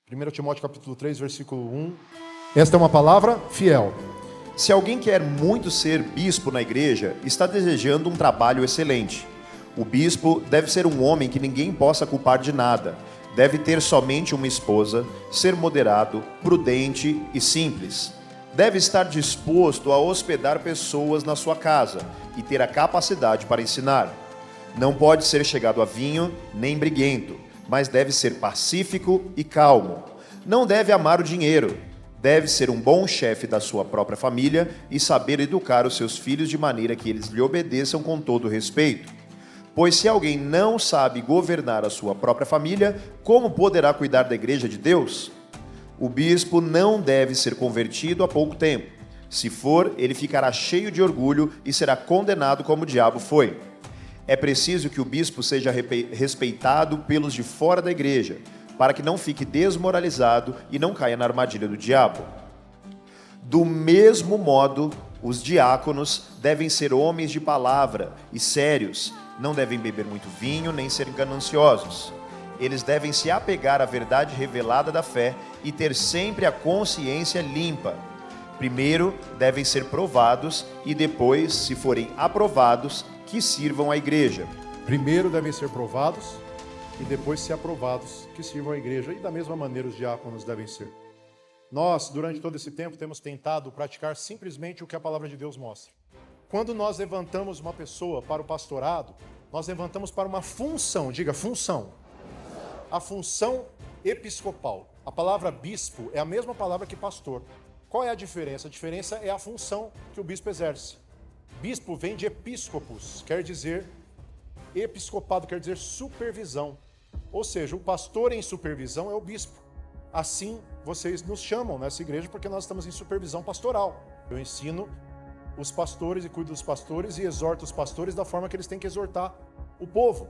1 Timóteo capítulo 3, versículo 1. Esta é uma palavra fiel. Se alguém quer muito ser bispo na igreja, está desejando um trabalho excelente. O bispo deve ser um homem que ninguém possa culpar de nada. Deve ter somente uma esposa, ser moderado, prudente e simples. Deve estar disposto a hospedar pessoas na sua casa e ter a capacidade para ensinar. Não pode ser chegado a vinho, nem briguento, mas deve ser pacífico e calmo. Não deve amar o dinheiro. Deve ser um bom chefe da sua própria família e saber educar os seus filhos de maneira que eles lhe obedeçam com todo respeito. Pois se alguém não sabe governar a sua própria família, como poderá cuidar da igreja de Deus? O bispo não deve ser convertido há pouco tempo. Se for, ele ficará cheio de orgulho e será condenado como o diabo foi. É preciso que o bispo seja respeitado pelos de fora da igreja, para que não fique desmoralizado e não caia na armadilha do diabo. Do mesmo modo, os diáconos devem ser homens de palavra e sérios, não devem beber muito vinho nem ser gananciosos. Eles devem se apegar à verdade revelada da fé e ter sempre a consciência limpa. Primeiro, devem ser provados e depois, se forem aprovados, que sirvam à igreja. Primeiro devem ser provados e depois, se aprovados, que sirvam à igreja. E da mesma maneira os diáconos devem ser. Nós, durante todo esse tempo, temos tentado praticar simplesmente o que a palavra de Deus mostra. Quando nós levantamos uma pessoa para o pastorado, nós levantamos para uma função, diga função. A função episcopal. A palavra bispo é a mesma palavra que pastor. Qual é a diferença? A diferença é a função que o bispo exerce. Bispo vem de episcopos, quer dizer, episcopado quer dizer supervisão. Ou seja, o pastor em supervisão é o bispo. Assim, vocês nos chamam nessa igreja porque nós estamos em supervisão pastoral. Eu ensino os pastores e cuido dos pastores e exorto os pastores da forma que eles têm que exortar o povo.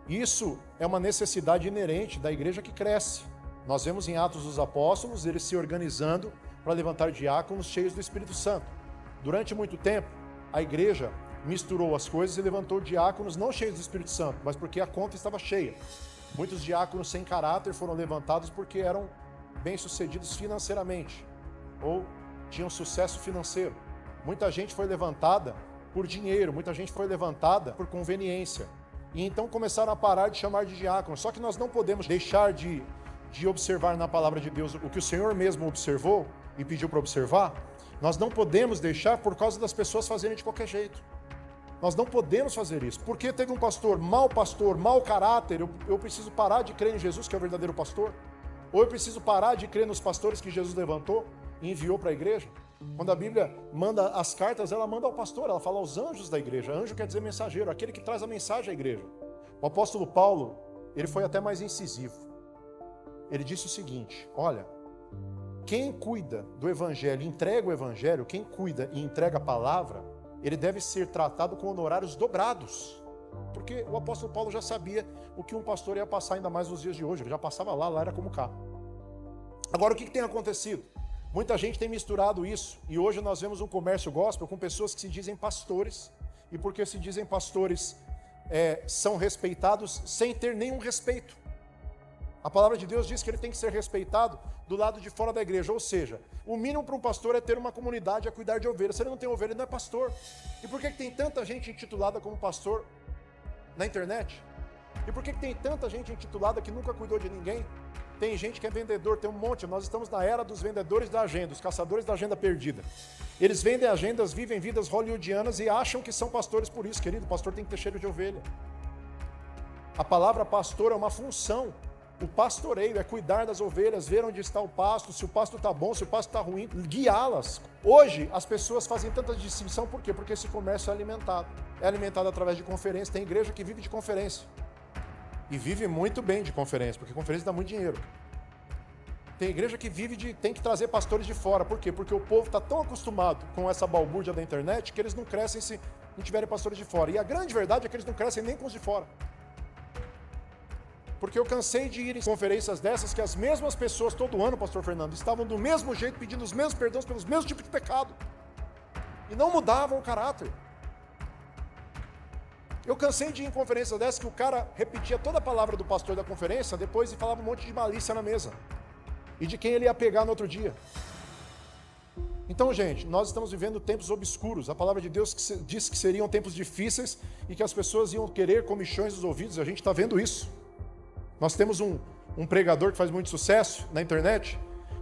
Isso é uma necessidade inerente da igreja que cresce. Nós vemos em Atos dos Apóstolos eles se organizando para levantar diáconos cheios do Espírito Santo. Durante muito tempo, a igreja misturou as coisas e levantou diáconos não cheios do Espírito Santo, mas porque a conta estava cheia. Muitos diáconos sem caráter foram levantados porque eram bem-sucedidos financeiramente ou tinham sucesso financeiro. Muita gente foi levantada por dinheiro, muita gente foi levantada por conveniência. E então começaram a parar de chamar de diácono. Só que nós não podemos deixar de observar na palavra de Deus o que o Senhor mesmo observou e pediu para observar. Nós não podemos deixar por causa das pessoas fazerem de qualquer jeito. Nós não podemos fazer isso. Porque teve um pastor, mau caráter, eu preciso parar de crer em Jesus, que é o verdadeiro pastor? Ou eu preciso parar de crer nos pastores que Jesus levantou e enviou para a igreja? Quando a Bíblia manda as cartas, ela manda ao pastor, ela fala aos anjos da igreja. Anjo quer dizer mensageiro, aquele que traz a mensagem à igreja. O apóstolo Paulo, ele foi até mais incisivo. Ele disse o seguinte, olha, quem cuida do evangelho, entrega o evangelho, quem cuida e entrega a palavra, ele deve ser tratado com honorários dobrados. Porque o apóstolo Paulo já sabia o que um pastor ia passar ainda mais nos dias de hoje. Ele já passava lá era como cá. Agora, o que tem acontecido? Muita gente tem misturado isso. E hoje nós vemos um comércio gospel com pessoas que se dizem pastores. E porque se dizem pastores, são respeitados sem ter nenhum respeito. A palavra de Deus diz que ele tem que ser respeitado do lado de fora da igreja. Ou seja, o mínimo para um pastor é ter uma comunidade a cuidar de ovelhas. Se ele não tem ovelha, ele não é pastor. E por que tem tanta gente intitulada como pastor na internet? E por que tem tanta gente intitulada que nunca cuidou de ninguém? Tem gente que é vendedor, tem um monte. Nós estamos na era dos vendedores da agenda, os caçadores da agenda perdida. Eles vendem agendas, vivem vidas hollywoodianas e acham que são pastores por isso, querido. O pastor tem que ter cheiro de ovelha. A palavra pastor é uma função. O pastoreio é cuidar das ovelhas, ver onde está o pasto, se o pasto está bom, se o pasto está ruim, guiá-las. Hoje, as pessoas fazem tanta distinção, por quê? Porque esse comércio é alimentado. É alimentado através de conferência. Tem igreja que vive de conferência. E vive muito bem de conferência, porque conferência dá muito dinheiro. Tem igreja que tem que trazer pastores de fora. Por quê? Porque o povo está tão acostumado com essa balbúrdia da internet que eles não crescem se não tiverem pastores de fora. E a grande verdade é que eles não crescem nem com os de fora. Porque eu cansei de ir em conferências dessas que as mesmas pessoas todo ano, pastor Fernando, estavam do mesmo jeito pedindo os mesmos perdões pelos mesmos tipos de pecado. E não mudavam o caráter. Eu cansei de ir em conferências dessas que o cara repetia toda a palavra do pastor da conferência depois e falava um monte de malícia na mesa. e de quem ele ia pegar no outro dia. Então, gente, nós estamos vivendo tempos obscuros. A palavra de Deus disse que seriam tempos difíceis e que as pessoas iam querer comichões dos ouvidos. A gente está vendo isso. Nós temos um pregador que faz muito sucesso na internet,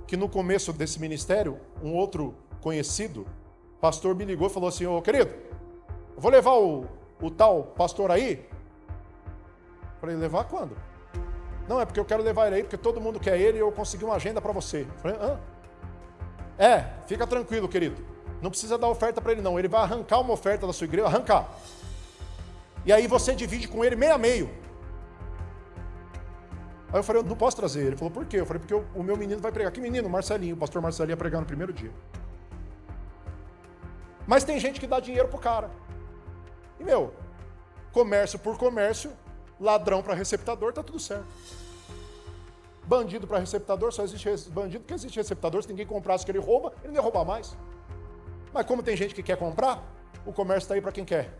que no começo desse ministério, um outro conhecido, pastor, me ligou e falou assim: ô querido, eu vou levar o tal pastor aí? Eu falei: levar quando? Não, é porque eu quero levar ele aí, porque todo mundo quer ele e eu consegui uma agenda para você. Eu falei: hã? Fica tranquilo, querido. Não precisa dar oferta para ele não. Ele vai arrancar uma oferta da sua igreja, arrancar. E aí você divide com ele meio a meio. Aí eu falei: eu não posso trazer. Ele falou: por quê? Eu falei: porque o meu menino vai pregar. Que menino? Marcelinho. O pastor Marcelinho ia pregar no primeiro dia. Mas tem gente que dá dinheiro pro cara. E comércio por comércio, ladrão para receptador, tá tudo certo. Bandido para receptador, só existe bandido porque existe receptador. Se ninguém comprasse o que ele rouba, ele não ia roubar mais. Mas como tem gente que quer comprar, o comércio está aí para quem quer.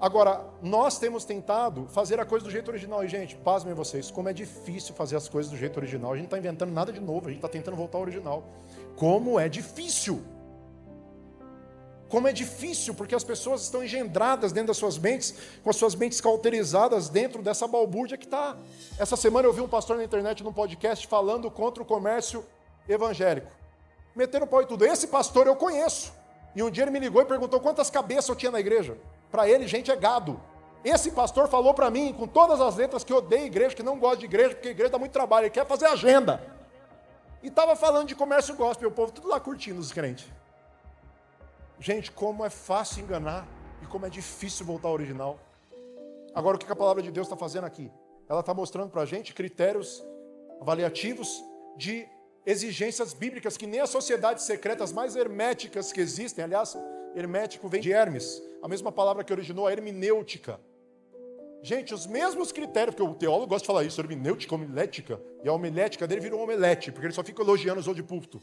Agora, nós temos tentado fazer a coisa do jeito original. E, gente, pasmem vocês, como é difícil fazer as coisas do jeito original. A gente não está inventando nada de novo, a gente está tentando voltar ao original. Como é difícil! Como é difícil, porque as pessoas estão engendradas dentro das suas mentes, com as suas mentes cauterizadas dentro dessa balbúrdia que está. Essa semana eu vi um pastor na internet, num podcast, falando contra o comércio evangélico. Meteram o pau e tudo. Esse pastor eu conheço. E um dia ele me ligou e perguntou quantas cabeças eu tinha na igreja. Para ele, gente, é gado. Esse pastor falou para mim, com todas as letras, que odeia igreja, que não gosta de igreja, porque a igreja dá muito trabalho, ele quer fazer agenda. E estava falando de comércio gospel, o povo tudo lá curtindo, os crentes. Gente, como é fácil enganar e como é difícil voltar ao original. Agora, o que a palavra de Deus está fazendo aqui? Ela está mostrando para a gente critérios avaliativos de exigências bíblicas que nem as sociedades secretas mais herméticas que existem. Aliás, hermético vem de Hermes, a mesma palavra que originou a hermenêutica. Gente, os mesmos critérios, porque o teólogo gosta de falar isso, hermenêutica, homilética, e a homilética dele virou um omelete, porque ele só fica elogiando os outros de púlpito.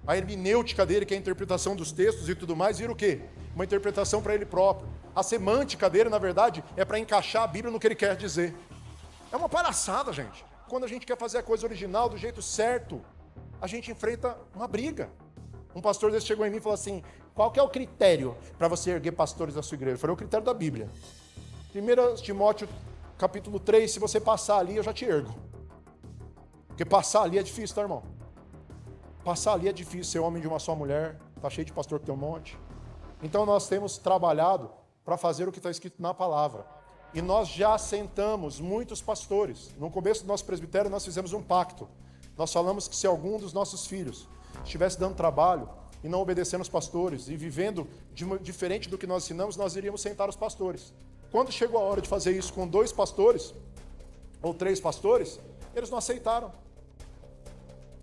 A hermenêutica dele, que é a interpretação dos textos e tudo mais, vira o quê? Uma interpretação para ele próprio. A semântica dele, na verdade, é para encaixar a Bíblia no que ele quer dizer. É uma palhaçada, gente. Quando a gente quer fazer a coisa original, do jeito certo, a gente enfrenta uma briga. Um pastor desse chegou em mim e falou assim: qual que é o critério para você erguer pastores da sua igreja? Eu falei: o critério da Bíblia. 1 Timóteo, capítulo 3, se você passar ali, eu já te ergo. Porque passar ali é difícil, tá, irmão? Passar ali é difícil, ser homem de uma só mulher, tá cheio de pastor que tem um monte. Então nós temos trabalhado para fazer o que está escrito na palavra. E nós já sentamos muitos pastores. No começo do nosso presbitério nós fizemos um pacto. Nós falamos que se algum dos nossos filhos estivesse dando trabalho e não obedecendo os pastores e vivendo diferente do que nós ensinamos, nós iríamos sentar os pastores. Quando chegou a hora de fazer isso com 2 pastores, ou 3 pastores, eles não aceitaram.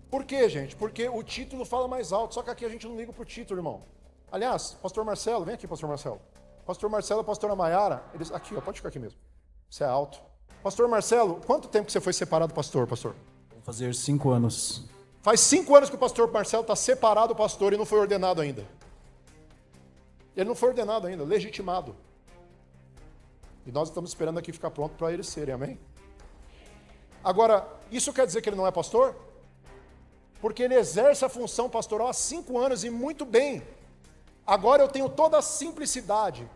Por quê, gente? Porque o título fala mais alto, só que aqui a gente não liga pro título, irmão. Aliás, pastor Marcelo, vem aqui, pastor Marcelo. Pastor Marcelo e a pastora Maiara, eles... Aqui, ó, pode ficar aqui mesmo. Você é alto. Pastor Marcelo, quanto tempo que você foi separado, pastor? Vão fazer 5 anos. Faz 5 anos que o pastor Marcelo está separado do pastor e não foi ordenado ainda. Ele não foi ordenado ainda, legitimado. E nós estamos esperando aqui ficar pronto para eles serem, amém? Agora, isso quer dizer que ele não é pastor? Porque ele exerce a função pastoral há 5 anos e muito bem. Agora eu tenho toda a simplicidade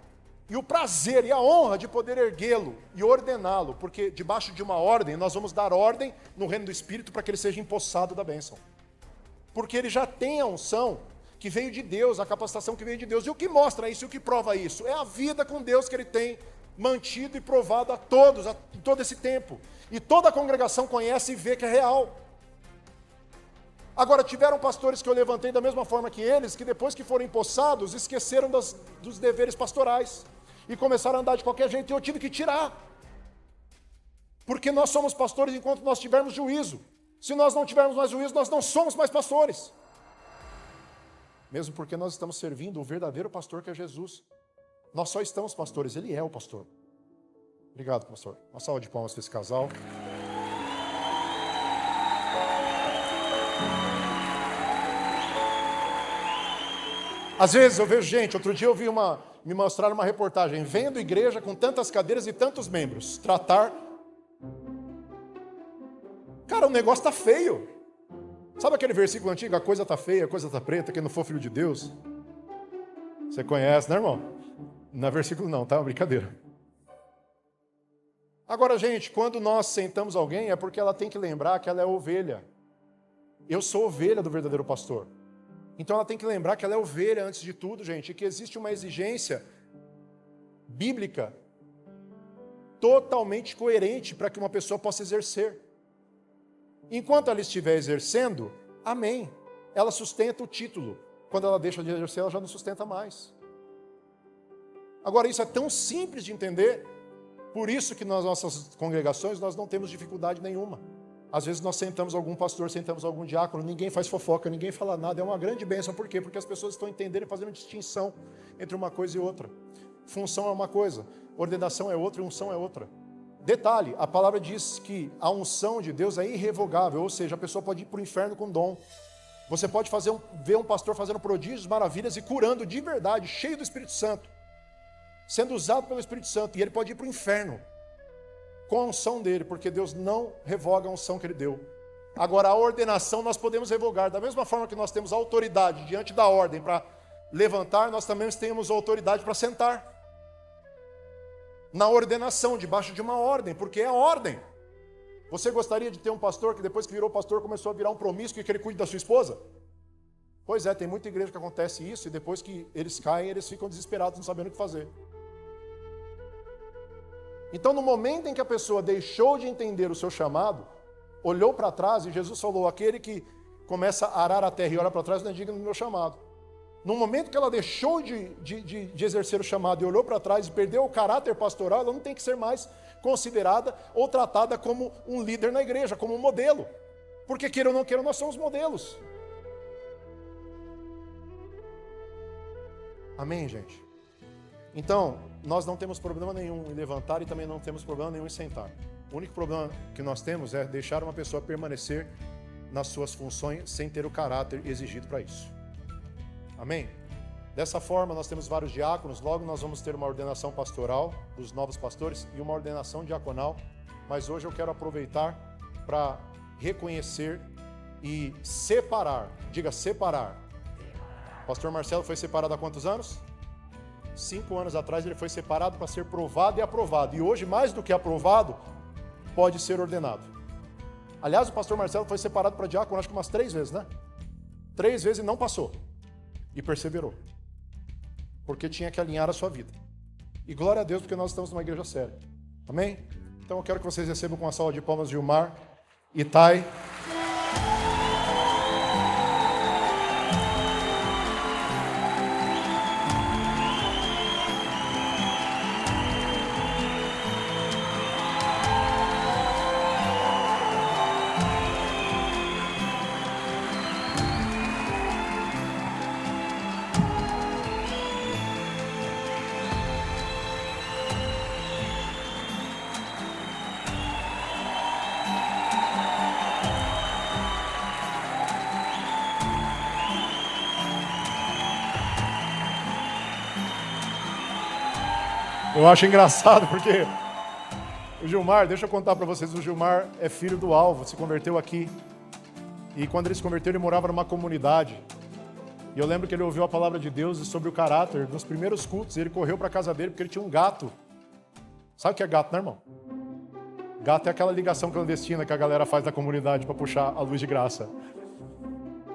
e o prazer e a honra de poder erguê-lo e ordená-lo, porque debaixo de uma ordem, nós vamos dar ordem no reino do Espírito para que ele seja empossado da bênção. Porque ele já tem a unção que veio de Deus, a capacitação que veio de Deus. E o que mostra isso e o que prova isso? É a vida com Deus que ele tem mantido e provado a todos, em todo esse tempo. E toda a congregação conhece e vê que é real. Agora, tiveram pastores que eu levantei da mesma forma que eles, que depois que foram empossados, esqueceram dos deveres pastorais e começaram a andar de qualquer jeito, e eu tive que tirar. Porque nós somos pastores enquanto nós tivermos juízo. Se nós não tivermos mais juízo, nós não somos mais pastores. Mesmo porque nós estamos servindo o verdadeiro pastor que é Jesus. Nós só estamos pastores, ele é o pastor. Obrigado, pastor. Uma salva de palmas para esse casal. Às vezes eu vejo gente, outro dia eu vi me mostraram uma reportagem, vendo igreja com tantas cadeiras e tantos membros, tratar Cara, o negócio está feio. Sabe aquele versículo antigo? A coisa está feia, a coisa está preta, quem não for filho de Deus. Você conhece, né, irmão? Não é versículo não, tá? É uma brincadeira. Agora, gente, quando nós sentamos alguém, é porque ela tem que lembrar que ela é ovelha. Eu sou ovelha do verdadeiro pastor. Então ela tem que lembrar que ela é ovelha antes de tudo, gente, e que existe uma exigência bíblica totalmente coerente para que uma pessoa possa exercer. Enquanto ela estiver exercendo, amém. Ela sustenta o título. Quando ela deixa de exercer, ela já não sustenta mais. Agora, isso é tão simples de entender, por isso que nas nossas congregações nós não temos dificuldade nenhuma. Às vezes nós sentamos algum pastor, sentamos algum diácono, ninguém faz fofoca, ninguém fala nada, é uma grande bênção. Por quê? Porque as pessoas estão entendendo e fazendo distinção entre uma coisa e outra. Função é uma coisa, ordenação é outra e unção é outra. Detalhe, a palavra diz que a unção de Deus é irrevogável, ou seja, a pessoa pode ir para o inferno com dom. Você pode ver um pastor fazendo prodígios, maravilhas e curando de verdade, cheio do Espírito Santo, sendo usado pelo Espírito Santo, e ele pode ir para o inferno com a unção dele, porque Deus não revoga a unção que ele deu. Agora, a ordenação nós podemos revogar, da mesma forma que nós temos autoridade diante da ordem para levantar, nós também temos autoridade para sentar. Na ordenação, debaixo de uma ordem, porque é a ordem. Você gostaria de ter um pastor que depois que virou pastor começou a virar um promíscuo e que ele cuide da sua esposa? Pois é, tem muita igreja que acontece isso e depois que eles caem, eles ficam desesperados, não sabendo o que fazer. Então, no momento em que a pessoa deixou de entender o seu chamado, olhou para trás e Jesus falou, aquele que começa a arar a terra e olha para trás não é digno do meu chamado. No momento que ela deixou de exercer o chamado e olhou para trás e perdeu o caráter pastoral, ela não tem que ser mais considerada ou tratada como um líder na igreja, como um modelo. Porque queira ou não queira, nós somos modelos. Amém, gente? Então, nós não temos problema nenhum em levantar e também não temos problema nenhum em sentar. O único problema que nós temos é deixar uma pessoa permanecer nas suas funções sem ter o caráter exigido para isso. Amém? Dessa forma, nós temos vários diáconos, logo nós vamos ter uma ordenação pastoral dos novos pastores e uma ordenação diaconal, mas hoje eu quero aproveitar para reconhecer e separar, diga separar. O pastor Marcelo foi separado há quantos anos? 5 anos atrás ele foi separado para ser provado e aprovado, e hoje mais do que aprovado, pode ser ordenado. Aliás, o pastor Marcelo foi separado para diácono acho que umas 3 vezes, né? 3 vezes e não passou. E perseverou, porque tinha que alinhar a sua vida. E glória a Deus, porque nós estamos numa igreja séria. Amém? Então eu quero que vocês recebam com uma salva de palmas Gilmar e Thay. Eu acho engraçado porque o Gilmar, deixa eu contar para vocês, o Gilmar é filho do Alvo, se converteu aqui. E quando ele se converteu, ele morava numa comunidade. E eu lembro que ele ouviu a palavra de Deus sobre o caráter. Nos primeiros cultos, ele correu para a casa dele porque ele tinha um gato. Sabe o que é gato, né, irmão? Gato é aquela ligação clandestina que a galera faz da comunidade para puxar a luz de graça.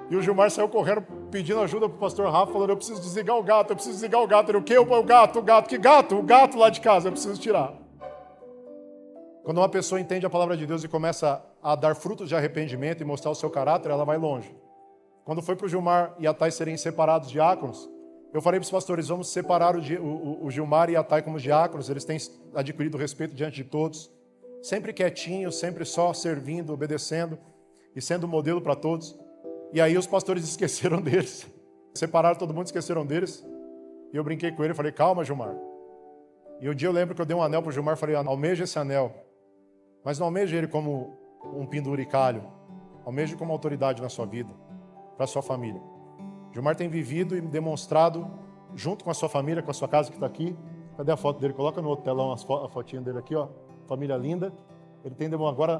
E o Gilmar saiu correndo pedindo ajuda pro pastor Rafa, falando, eu preciso desligar o gato, eu preciso desligar o gato. Ele, o quê? O gato, que gato? O gato lá de casa, eu preciso tirar. Quando uma pessoa entende a palavra de Deus e começa a dar frutos de arrependimento e mostrar o seu caráter, ela vai longe. Quando foi para o Gilmar e a Thay serem separados diáconos, eu falei para os pastores, vamos separar o Gilmar e a Thay como diáconos, eles têm adquirido respeito diante de todos, sempre quietinhos, sempre só servindo, obedecendo e sendo modelo para todos. E aí os pastores esqueceram deles. Separaram todo mundo, esqueceram deles. E eu brinquei com ele, falei, calma, Gilmar. E um dia eu lembro que eu dei um anel para o Gilmar, falei, almeja esse anel. Mas não almeja ele como um penduricalho. Almeja como autoridade na sua vida, para a sua família. Gilmar tem vivido e demonstrado, junto com a sua família, com a sua casa que está aqui. Cadê a foto dele? Coloca no outro telão a fotinha dele aqui, ó. Família linda. Ele tem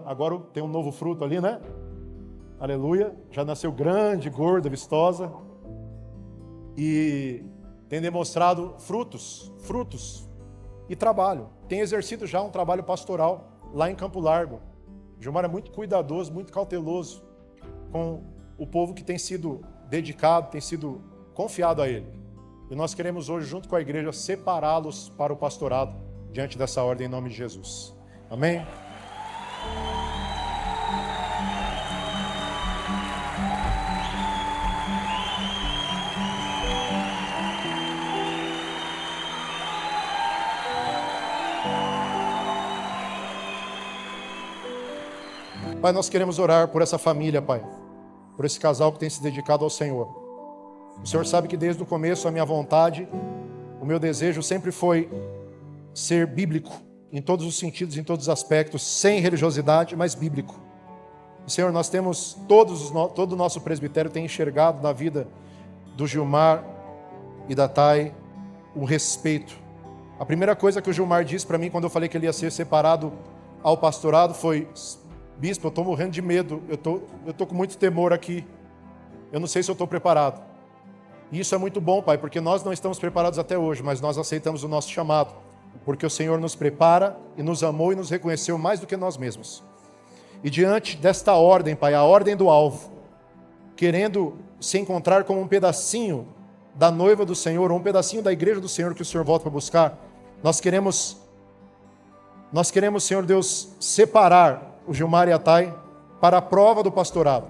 agora tem um novo fruto ali, né? Aleluia. Já nasceu grande, gorda, vistosa. E tem demonstrado frutos e trabalho. Tem exercido já um trabalho pastoral lá em Campo Largo. Gilmar é muito cuidadoso, muito cauteloso com o povo que tem sido dedicado, tem sido confiado a ele. E nós queremos hoje, junto com a igreja, separá-los para o pastorado diante dessa ordem em nome de Jesus. Amém? Pai, nós queremos orar por essa família, Pai, por esse casal que tem se dedicado ao Senhor. O Senhor sabe que desde o começo a minha vontade, o meu desejo sempre foi ser bíblico, em todos os sentidos, em todos os aspectos, sem religiosidade, mas bíblico. Senhor, nós temos, todo o nosso presbitério tem enxergado na vida do Gilmar e da Thay o respeito. A primeira coisa que o Gilmar disse para mim quando eu falei que ele ia ser separado ao pastorado foi: bispo, eu estou morrendo de medo, eu tô com muito temor aqui, eu não sei se eu estou preparado. E isso é muito bom, Pai, porque nós não estamos preparados até hoje, mas nós aceitamos o nosso chamado, porque o Senhor nos prepara e nos amou e nos reconheceu mais do que nós mesmos. E diante desta ordem, Pai, a ordem do alvo, querendo se encontrar como um pedacinho da noiva do Senhor, ou um pedacinho da igreja do Senhor que o Senhor volta para buscar, nós queremos, Senhor Deus, separar o Gilmar e a Thay para a prova do pastorado.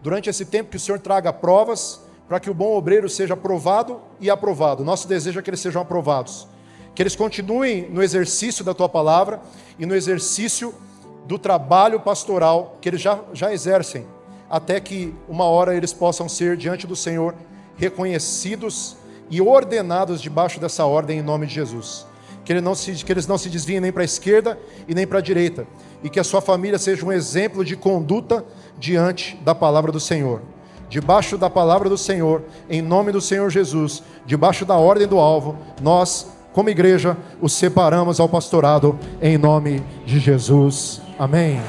Durante esse tempo que o Senhor traga provas, para que o bom obreiro seja aprovado e aprovado. Nosso desejo é que eles sejam aprovados, que eles continuem no exercício da Tua palavra e no exercício do trabalho pastoral que eles já exercem, até que uma hora eles possam ser diante do Senhor reconhecidos e ordenados debaixo dessa ordem em nome de Jesus. Que eles não se desviem nem para a esquerda e nem para a direita, e que a sua família seja um exemplo de conduta diante da palavra do Senhor. Debaixo da palavra do Senhor, em nome do Senhor Jesus, debaixo da ordem do alvo, nós, como igreja, os separamos ao pastorado em nome de Jesus. Amém.